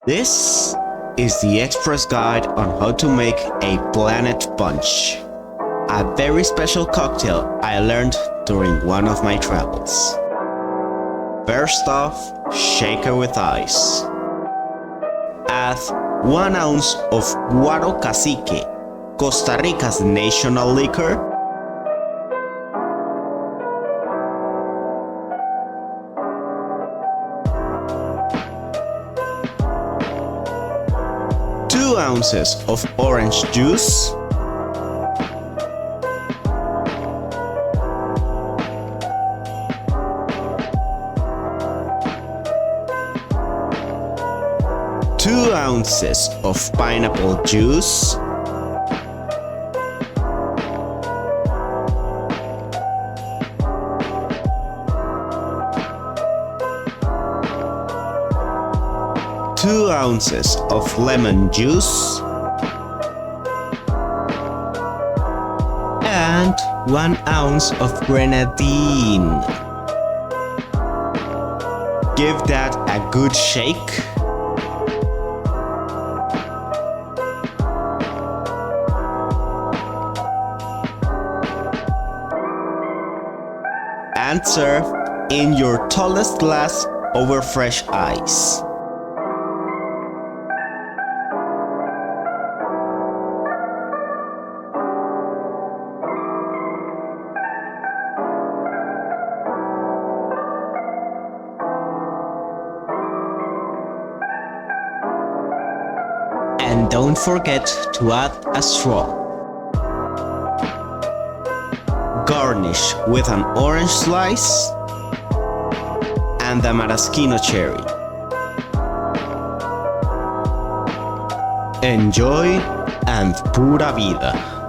This is the express guide on how to make a planet punch, a very special cocktail I learned during one of my travels. First off, shaker with ice. Add 1 ounce of Guaro Cacique, Costa Rica's national liquor, 2 ounces of orange juice, 2 ounces of pineapple juice, two ounces of lemon juice, and 1 ounce of grenadine. Give that a good shake. And serve in your tallest glass over fresh ice. And don't forget to add a straw. Garnish with an orange slice and a maraschino cherry. Enjoy and pura vida!